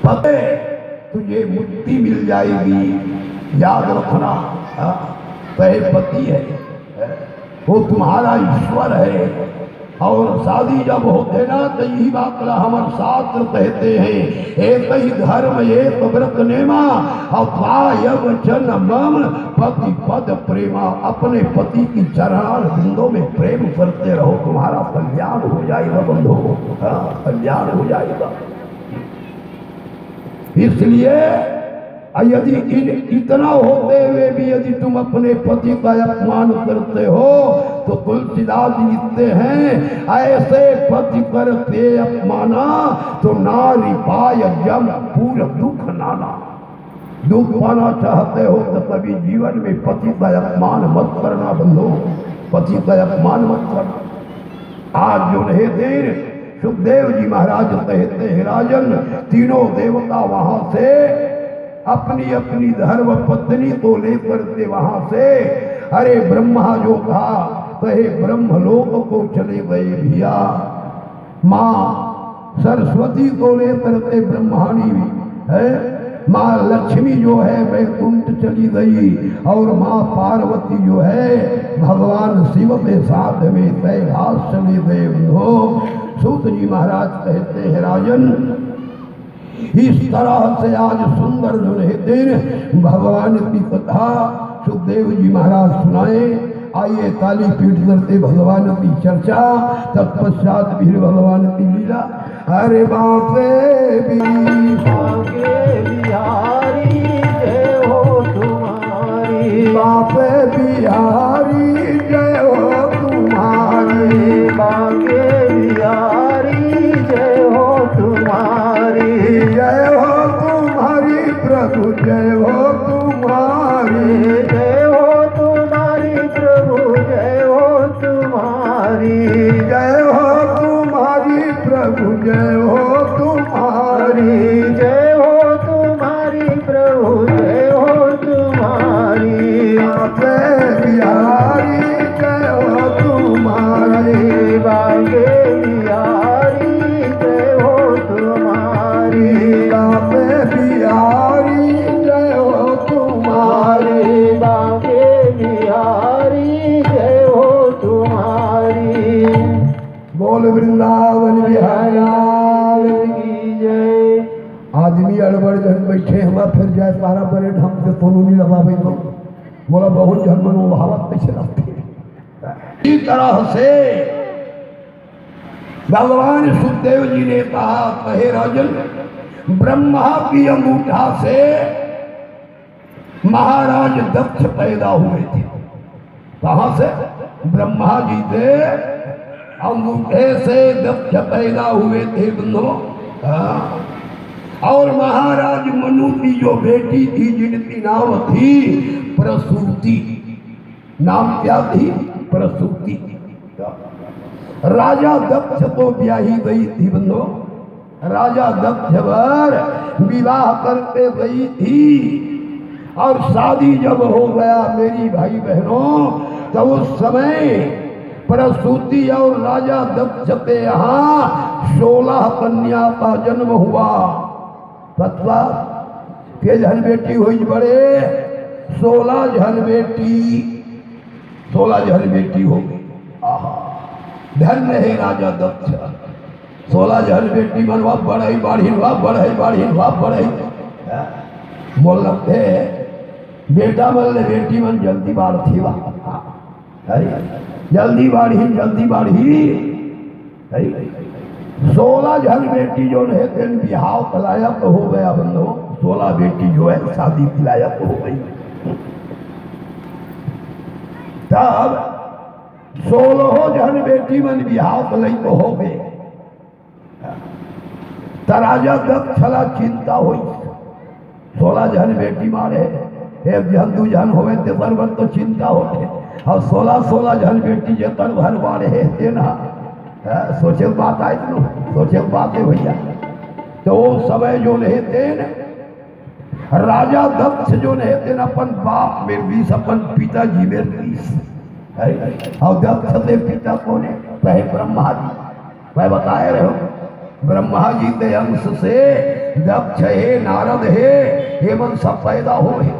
पते तुझे मुक्ति मिल जाएगी, याद रखना। तय पति है, वो तुम्हारा ईश्वर है। और शादी जब होते ना तो यही बात हमारे शास्त्र कहते हैं, एक ही धर्म एक व्रत नेमा अथवा वचन मम पति पद प्रेमा। अपने पति की चरण बिंदों में प्रेम करते रहो, तुम्हारा कल्याण हो जाएगा बंधु। कल्याण हो जाएगा। इसलिए यदि इतना होते हुए भी यदि तुम अपने पति का अपमान करते हो तो तुलसीदास जी लिखते हैं, ऐसे पति करते अपमाना तो नारी पाय जम पूरा दुख नाना। दुख पाना चाहते हो तो कभी जीवन में पति का अपमान मत करना बंधु, पति का अपमान मत करना। आज जो नहीं देर सुखदेव जी महाराज कहते हैं, राजन तीनों देवता वहां से अपनी अपनी धर्म पत्नी को लेकर के वहां से, अरे ब्रह्मा जो था कहे ब्रह्मलोक को चले गए भैया। माँ सरस्वती को लेकर के ब्रह्माणी है, माँ लक्ष्मी जो है वैकुंठ चली गई, और माँ पार्वती जो है भगवान शिव के साथ में कैलाश चले गए। सूत जी महाराज कहते हैं, राजन इस तरह से आज सुंदर जो दिन भगवान की कथा सुखदेव जी महाराज सुनाए। आइए ताली पीट करते भगवान की चर्चा, तत्पश्चात फिर भगवान की लीला। अरे बापे बिहारी जय हो तुम्हारी, बापे बिहारी जय हो तुम्हारी, बापे बिहारी जय हो तुम्हारी, जय हो तुम्हारी प्रभु जय हो तुम्हारी, जय हो तुम्हारी प्रभु जय हो तुम्हारी, जय हो तुम्हारी प्रभु जय हो तुम्हारी, जय हो तुम्हारी प्रभु जय हो तुम्हारी, बापे बिहारी जय हो तुम्हारी, बापे बिहारी जय हो तुम्हारी, बापे बिहारी जय हो तुम्हारी, बापे बिहारी जय हो तुम्हारी। बोल वृंदावन बिहारी की जय। आदमी अड़बड़ जन बैठे हुआ फिर जाए सारा बड़े ढंग से सोनू नहीं लगा भाई, तो बोला बहुत जन मनोभावत कैसे रखते। इस तरह से भगवान सुखदेव जी ने कहा, कहे राजन ब्रह्मा की अंगूठा से महाराज दक्ष पैदा हुए थे। कहां से? ब्रह्मा जी के अंगूठे से दक्ष पैदा हुए थे बंधु। और महाराज मनु की जो बेटी थी जिनकी नाम थी प्रसूति, नाम क्या थी? प्रसूति। राजा दक्ष तो ब्याही गई थी बंधु, राजा दक्ष पर विवाह करके गई थी। और शादी जब हो गया मेरी भाई बहनों, तो उस समय प्रसूति और राजा दक्ष के यहाँ 16 कन्या का जन्म हुआ। तत्वा के जन बेटी हुई बड़े, 16 जन बेटी, 16 जन बेटी हो गई। धन्य है राजा दक्ष, 16 जन बेटी मनवा बढ़ई बाढ़ी बढ़ई बाढ़ी बढ़ई बोल लगते बेटा मन ले बेटी मन जल्दी बाढ़ थी जल्दी बाढ़ी 16 जन बेटी जो है तेन बिहाव लायक तो हो गया बंधु। 16 बेटी जो है शादी की लायक हो गई। तब 16 जन बेटी मन बिहाव लायक हो गए। राजा दक्ष छला चिंता हुई, 16 जन बेटी मारे, एक जन दू जन होवे ते बरबर तो चिंता होते, और 16 जन बेटी जे तर भर बाढ़े है ना, सोचे बात आए तो सोचे बात है भैया। तो वो समय जो नहीं थे राजा दक्ष जो नहीं थे अपन बाप में 20 अपन पिताजी में 20, और दक्ष के पिता कौन है? वह ब्रह्मा जी। वह बताए रहे हो ब्रह्मा जी के अंश से दक्ष है, नारद है, एवं सब पैदा हो है।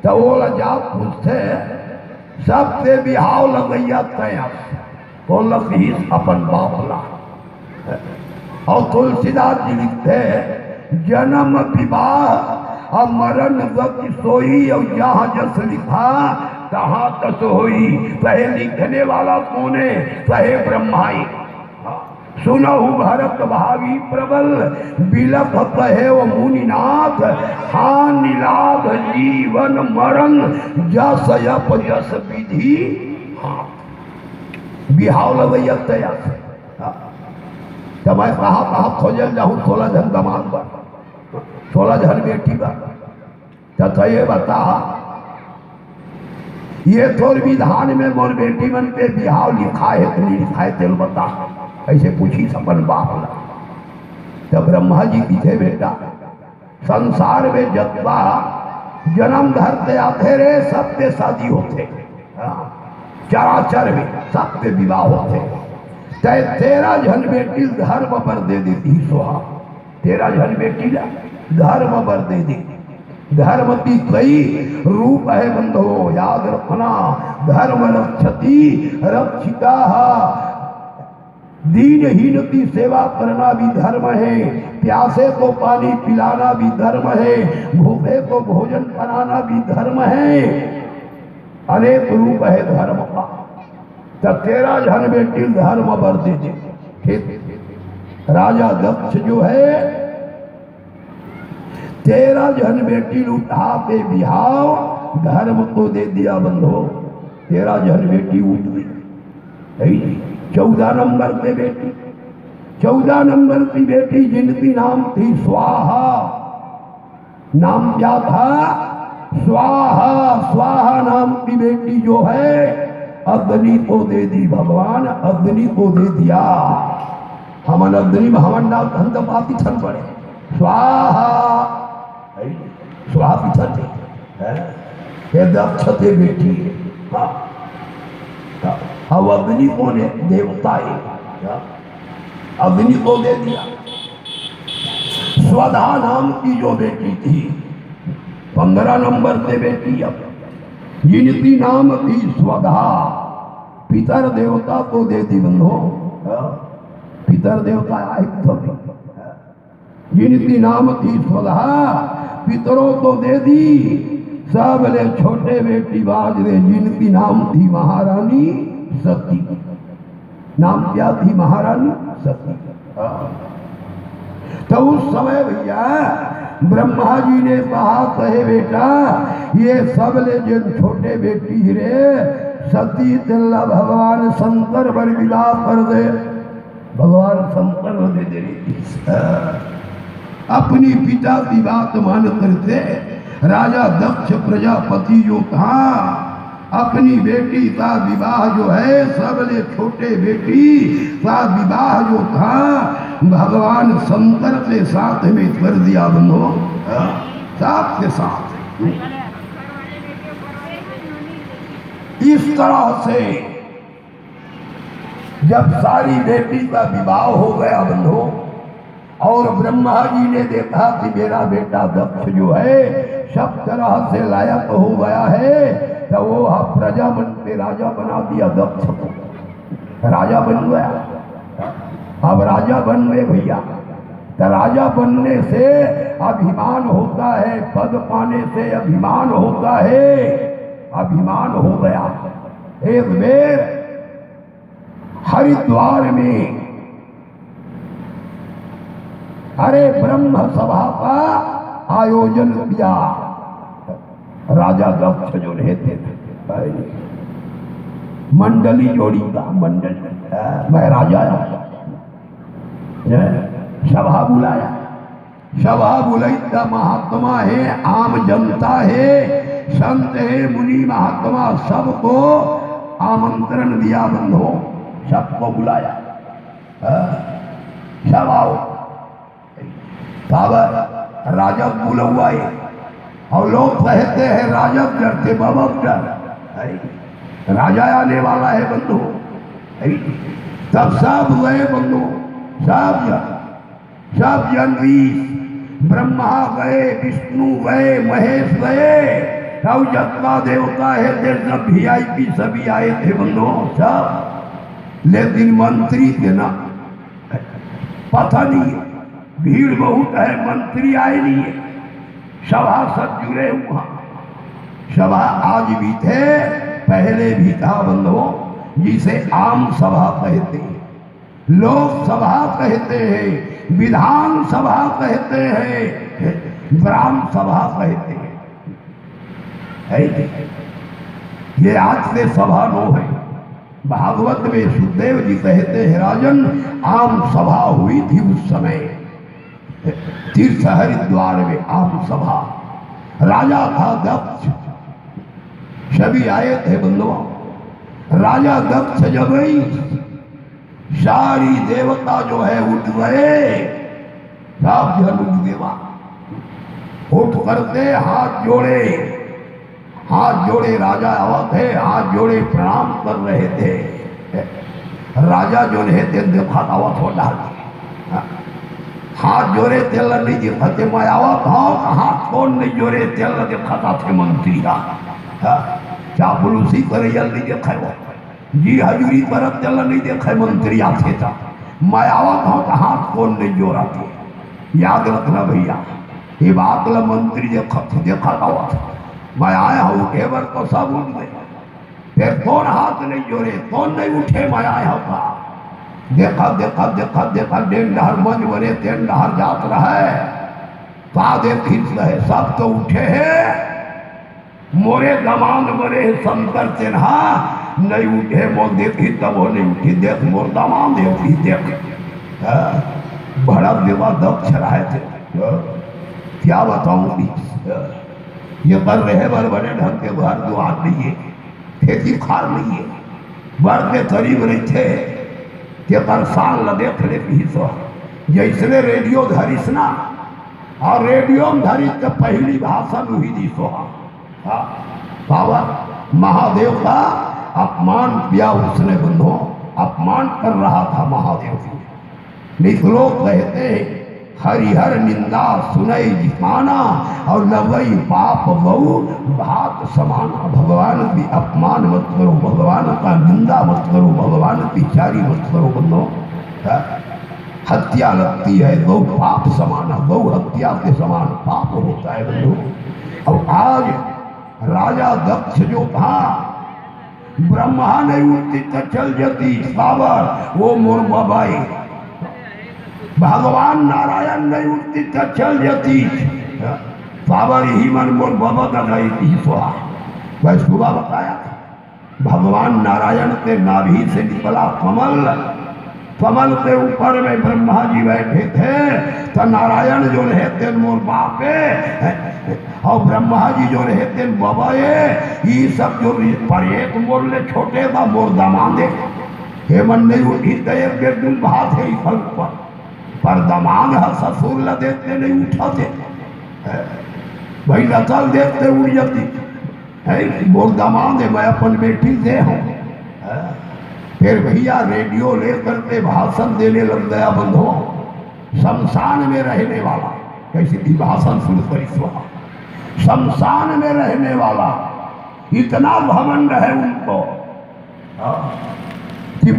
तो वो जाप पूछते सबसे बिहाव लगैया तया बोलक ही अपन बापला। और तुलसीदास जी लिखते जन्म विवाह और मरण गति सोई, और जहाँ जस लिखा तहाँ तस होई। कहे लिखने वाला कौन है? कहे ब्रह्माई। सुनहु भरत भावी प्रबल, बिलख कहे वो मुनिनाथ, हानि लाभ जीवन मरण, जस यप जस विधि। हाँ बिहाव लगैया तया जब मैं कहा खोजल जाऊँ 16 जन दमाद पर, 16 जन बेटी पर। तो ये बता ये तोर विधान में मोर बेटी मन पे बिहाव लिखा है कि नहीं लिखा है? तेल बता। ऐसे पूछी सपन बाप ला। तो ब्रह्मा जी पीछे बेटा संसार में जत्वा जन्म धरते आते रे सबके शादी होते, चराचर में सबके विवाह होते। तय 13 जन बेटी धर्म पर दे देती सोहा। 13 जन बेटी धर्म पर दे दी। धर्म की कई रूप है बंधो याद रखना। धर्म रक्षति रक्षिता, दीनहीन की सेवा करना भी धर्म है, प्यासे को पानी पिलाना भी धर्म है, भूखे को भोजन कराना भी धर्म है। अनेक रूप है धर्म का। तो 13 जन बेटी धर्म बर दे दे। ठीक राजा दक्ष जो है 13 जन बेटी उठा के बिहाव धर्म को दे दिया बंधो। 13 जन बेटी उठ गई। 14 नंबर पे बेटी, 14 नंबर की बेटी जिनकी नाम थी स्वाहा। नाम क्या था? स्वाहा। स्वाहा नाम की बेटी जो है अग्नि को दे दी भगवान, अग्नि को दे दिया। हमन अग्नि में हमन नाम धंध पाती छन पड़े। स्वाहा स्वाहा पिछड़ ये दक्ष थे बेटी। अब अग्नि को ने देवता है, अग्नि को दे दिया। स्वधा नाम की जो बेटी थी 15 नंबर से बेटी, अब जिनकी नाम थी स्वधा, पितर देवता को दे दी बंधो। पितर देवता आए तो जिनकी नाम थी स्वधा, पितरों को दे दी। सब ले छोटे बेटी बाज रे जिनकी नाम थी महारानी सती। नाम क्या थी? महारानी सती। तो उस समय भैया ब्रह्मा जी ने कहा कहे बेटा ये सब ले जिन छोटे बेटी रे सती तिल्ला भगवान शंकर पर विलाप कर दे। भगवान शंकर दे दे अपनी पिता की बात मान करते राजा दक्ष प्रजापति जो था अपनी बेटी का विवाह जो है सबले छोटे बेटी का विवाह जो था भगवान शंकर के साथ में कर दिया बंधो। साथ के साथ इस तरह से जब सारी बेटी का विवाह हो गया बंधो और ब्रह्मा जी ने देखा कि मेरा बेटा दक्ष जो है सब तरह से लायक हो गया है तो वो प्रजा मन पे राजा बना दिया। दक्ष को राजा बन गया। अब राजा बन गए भैया। तो राजा बनने से अभिमान होता है, पद पाने से अभिमान होता है। अभिमान हो गया। एक बेर हरिद्वार में अरे ब्रह्म सभा का आयोजन किया। राजा दक्ष जो रहते थे मंडली जोड़ी का मंडली मैं राजा सभा बुलाया। सभा बुलाई का महात्मा है, आम जनता है, संत है, मुनि महात्मा सबको आमंत्रण दिया बंधो। सबको बुलाया। सब आओ। राजा बुलवाए और लोग कहते हैं राजा डरते बाबा डर राजा आने वाला है बंधु। तब सब गए बंधु सब सब जनरीस, ब्रह्मा गए, विष्णु गए, महेश गए, सब जतवा देवता है थे, सब VIP सभी आए थे बंधु सब। लेकिन मंत्री थे ना, पता नहीं, भीड़ बहुत है, मंत्री आए नहीं है। सभासद जुड़े हुआ, सभा आज भी थे, पहले भी था बंधुओं, जिसे आम सभा कहते हैं, लोक सभा कहते हैं, विधान सभा कहते हैं, ग्राम सभा कहते हैं। ये आज से सभा नो है। भागवत में सुखदेव जी कहते हैं, राजन आम सभा हुई थी उस समय, तीर्थ हरिद्वार में आम सभा। राजा था दक्ष, सभी आए थे बंधुओं। राजा दक्ष जब गई, सारी देवता जो है उठ गए, सब जन उठ देवा उठ करते हाथ जोड़े, हाथ जोड़े राजा आवा थे, हाथ जोड़े प्रणाम कर रहे थे। राजा जो है तेल देखा आवा थोड़ा हाथ जोड़े तेल नहीं दिखाते, मैं आवा था हाथ कौन नहीं जोड़े तेल दिखाता थे मंत्री का चापलूसी करे जल्दी देखा वो जी हजूरी तरफ तेल नहीं देखा मंत्री आते था। मैं आवा था तो हाथ कौन नहीं जोड़ा थे। याद रखना भैया, ये बात ला मंत्री देखा था, मैं आया हूँ केवल तो सब उठ गए, फिर कौन हाथ नहीं जोड़े, कौन नहीं उठे, मैं आया था। देखा देखा देखा देखा डेन डहर मंज बने तेन डहर जात रहा है, कादे खींच रहे, सब तो उठे हैं। मोरे दमान बने शंकर तेन्हा नहीं उठे, मोर देखी तब वो नहीं उठी, देख मोर दमान देखी देख। बड़ा देवा दक्ष रहे थे, क्या बताऊं, ये कर रहे बर बड़े ढंग के घर द्वार नहीं है, खेती खार नहीं है, बढ़ के करीब रहे थे कि साल ल देख ले सो जैसे रेडियो धरिस ना, और रेडियो में धरी तो पहली भाषण हुई दी सोहा। पावर महादेव का अपमान किया उसने बंधो, अपमान कर रहा था महादेव जी। निकलो कहते हरिहर निंदा सुनई जिमाना, और लगई पाप बहु भात समाना। भगवान की अपमान मत करो, भगवान का निंदा मत करो, भगवान की चारी मत करो बंधो। हत्या लगती है गौ पाप समाना, गौ हत्या के समान पाप होता है बंधु। और आज राजा दक्ष जो था, ब्रह्मा नहीं उठती तो चल जाती सावर, वो मोर बाबाई। भगवान नारायण नहीं उठती तो चल जाती सावर, ही मन मोर बाबा दगाई थी सोहा। वह सुबह बताया था, भगवान नारायण के नाभि से निकला कमल, कमल के ऊपर में ब्रह्मा जी बैठे थे, तो नारायण जो रहते मोर बापे और ब्रह्मा जी जो रहते बाबाए, ये सब जो पर एक मोर ले छोटे बा मोर दमादे। हेमन नहीं उठी तो एक बेर भात है फल पर दमाद है ससुर ल देखते नहीं उठाते, भाई नकल देखते उड़ जाती है, मोर दमाद है, मैं अपन बेटी दे हूँ। फिर भैया रेडियो लेकर के भाषण देने लग गया बंधो, शमशान में रहने वाला, कैसी थी भाषण सुन कर सुहा, शमशान में रहने वाला, इतना घमंड है उनको कि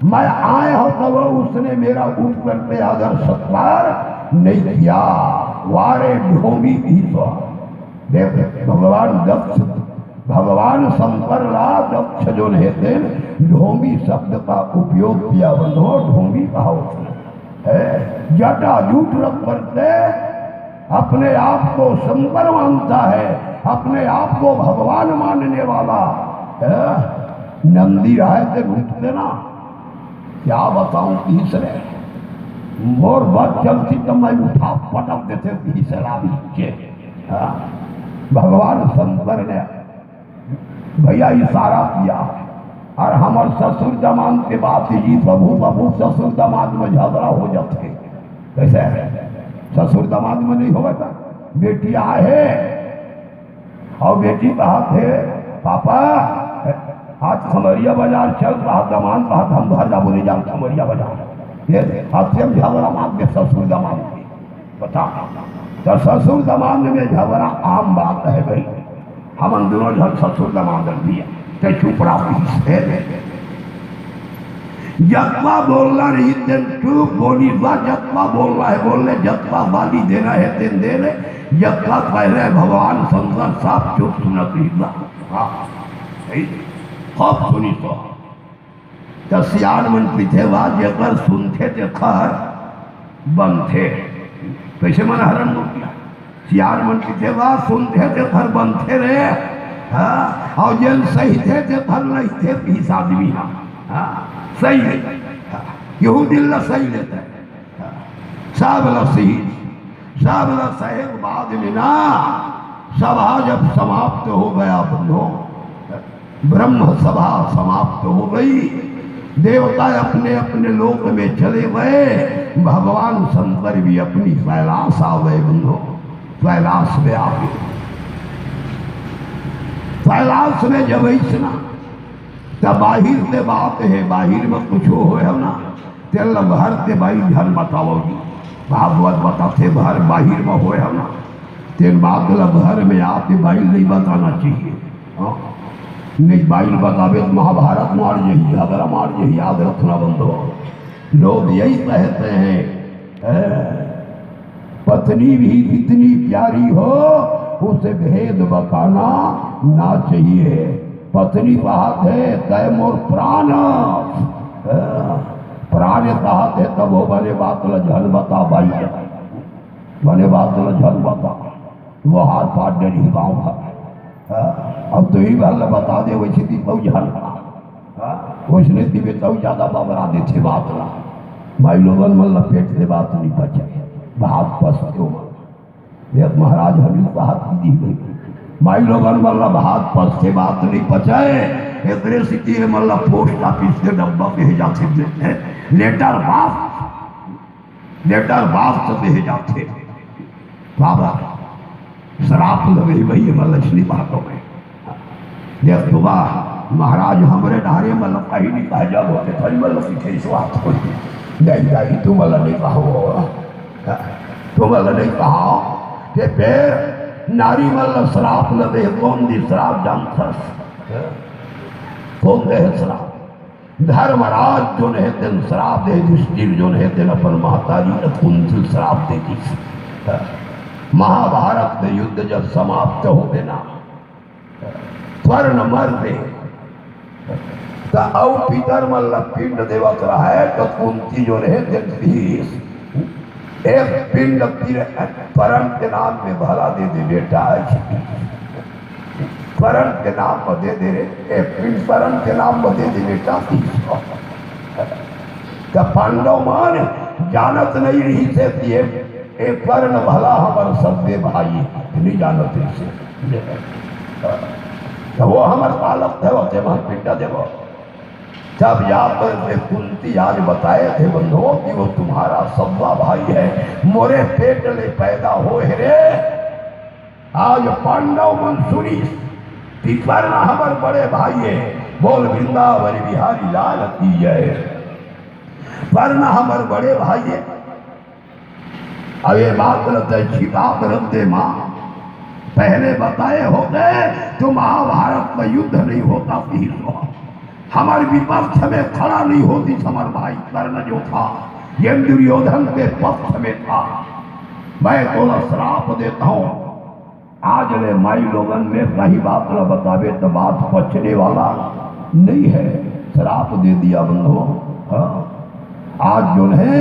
मैं आया हूं तब उसने मेरा उठ करके आदर सत्कार नहीं किया। वारे ढोंगी भी सुहा, देख भगवान दक्ष, भगवान शंकर ला दक्ष जो रहते ढोंगी शब्द का उपयोग किया बंधो। ढोंगी कहा उसने, जटा जूट रख करते अपने आप को शंकर मानता है, अपने आप को भगवान मानने वाला नंदी आए थे उठते ना, क्या बताऊं तीसरे मोर बात चलती तो मैं उठा पटक देते तीसरा नीचे। भगवान शंकर ने भैया इशारा किया, और हमारे ससुर दमाद के बात जी बबू बबू ससुर दमाद में झगड़ा हो जाते, कैसे ससुर दमाद में नहीं होगा था। बेटी आए और बेटी कहा थे पापा आज खमरिया बाजार चल रहा, दमान कहा हम घर जा बोले जाओ खमरिया बाजार, ये अत्यंत झगड़ा मांगते ससुर दमाद की बता। तो ससुर दमाद में झगड़ा आम बात है भाई। हम दोनों झग ससुर दमाद दिया तो चुप रहा। जत्वा बोलना नहीं तेन चुप बोली बा। जत्वा बोलना है बोलने, जत्वा वाली देना है तेन दे ले। जत्वा पहले भगवान शंकर साफ चुप सुनत रही। हाँ खूब सुनी तो सियान मन पीछे बात जेकर सुनते थे खर बनते कैसे मन हरण हो गया। सियान मन पीछे बात सुनते थे खर बनते रे। हाँ और जन सही थे खर नहीं थे 20 आदमी। हाँ सही है यहू दिल सही लेता है। साबला सही साबला सहे बाद में ना सभा जब समाप्त हो गया बंधो, ब्रह्म सभा समाप्त हो गई। देवता अपने अपने लोक में चले गए। भगवान शंकर भी अपनी कैलाश आ गए बंधो। कैलाश में आ गए। कैलाश में जब ऐसा तब बाहिर से बात है। बाहिर में कुछ हो ना तेल भर से बाई धन बताओगी। भागवत बताते भर बाहिर में हो ना तेल बात घर में आते बाई नहीं बताना चाहिए। हाँ नहीं बाइल बतावे तो महाभारत मार यही अगर मार यही याद रखना बंधो। लोग यही कहते हैं पत्नी भी कितनी प्यारी हो उसे भेद बताना ना चाहिए। पत्नी बात है तय मोर प्राण प्राण कहत है तब वो बने बात झल बता भाई बने बात झल बता। वो हाथ पाट डरी गाँव का अब तो ही भल बता दे वैसे दीपक झल उसने दिवे तो ज्यादा बबरा देते बात ना भाई लोगन मन लपेट से बात नहीं बचे। बात पस क्यों देख महाराज हमीर को हाथ की दी गई। भाई लोगन मतलब हाथ पस से बात नहीं पचाए। इतने सिटी है मतलब पोस्ट ऑफिस के डब्बा भेजा थे लेटर बाप से भेजा थे बाबा शराब लगे भैया मतलब इसलिए बातों में देख सुबह महाराज हमारे डारे मतलब कहीं नहीं कहा जब होते थोड़ी मतलब पीछे बात हो नहीं तू मतलब नहीं कहो तू मतलब नहीं कहा कि फिर नारी मतलब शराब लगे कौन दी शराब जानता कौन दे शराब। धर्मराज जो है तेन शराब दे युधिष्ठिर जो है तेन अपन महतारी ने कुंती शराब दे दी। महाभारत में युद्ध जब समाप्त हो देना स्वर्ण मर दे तो औ पितर मतलब पिंड देवत रहा है तो कुंती जो है एक पिंड करण के नाम में भला दे दे बेटा है करण के नाम पर दे दे एक पिंड करण के नाम पर दे दे बेटा। तो पांडव मान जानत नहीं रही से एक कर्ण भला हमारे सबे भाई नहीं जानते से तो वो हमारे पालक थे वो पिंडा देव। जब यहाँ पर कुंती आज बताए थे बंधुओं कि वो तुम्हारा सब्बा भाई है मोरे पेट ले पैदा हो रे। आज पांडव मन सुनी कर्ण हमारे बड़े भाई है बोल वृंदावन बिहारी लाल की जय। कर्ण हमारे बड़े भाई है अरे बात करते छिपा करते माँ पहले बताए होते तो महाभारत में युद्ध नहीं होता थी। हमारे विपक्ष में खड़ा नहीं होती हमारा भाई कर्ण जो था ये दुर्योधन के पक्ष में था। मैं थोड़ा श्राप देता हूँ आज ले माई लोगन में सही बात न बतावे तो बात पचने वाला नहीं है। श्राप दे दिया बंधुओं। आज जो है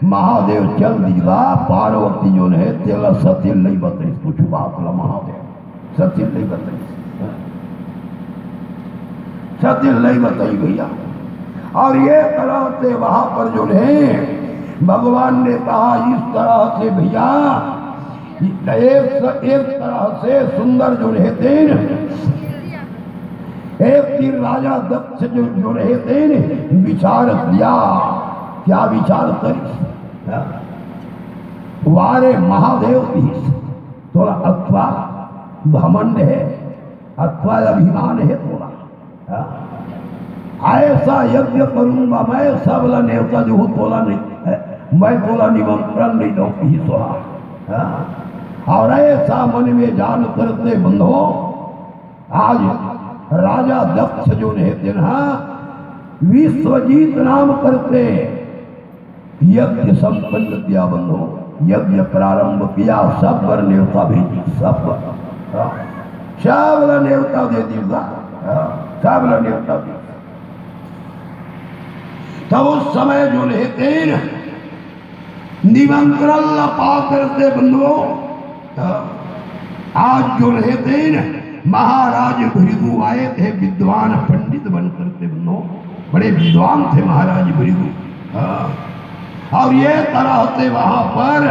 महादेव चल दिया पार्वती जो है तेला सती नहीं बताई कुछ बात ला महादेव सती नहीं बताई सती नहीं बताई भैया। और ये तरह से वहां पर जो है भगवान ने कहा इस तरह से भैया एक तरह से सुंदर जो रहते एक दिन राजा दक्ष जो रहते विचार किया क्या विचार करी वारे महादेव की थोड़ा अथवा घमंड है अथवा अभिमान है थोड़ा ऐसा यज्ञ करूंगा मैं, सबला नेवता जो तोला नहीं है, मैं तोला निमंत्रण नहीं दूँ ही सोहा। और ऐसा मन में जान करते बंधो, आज राजा दक्ष जो रहते ना विश्वजीत नाम करते यज्ञ संपन्न किया बंधो, यज्ञ प्रारंभ किया, सब पर नेवता भेजी, सब सबला नेवता दे दिया, सबला नेवता दे। तब उस समय जो रहते निमंत्रण पा करते बंधो, आज जो रहते महाराज भृगु आए थे, विद्वान पंडित बन करते बंधो, बड़े विद्वान थे महाराज भृगु। और ये तरह से वहां पर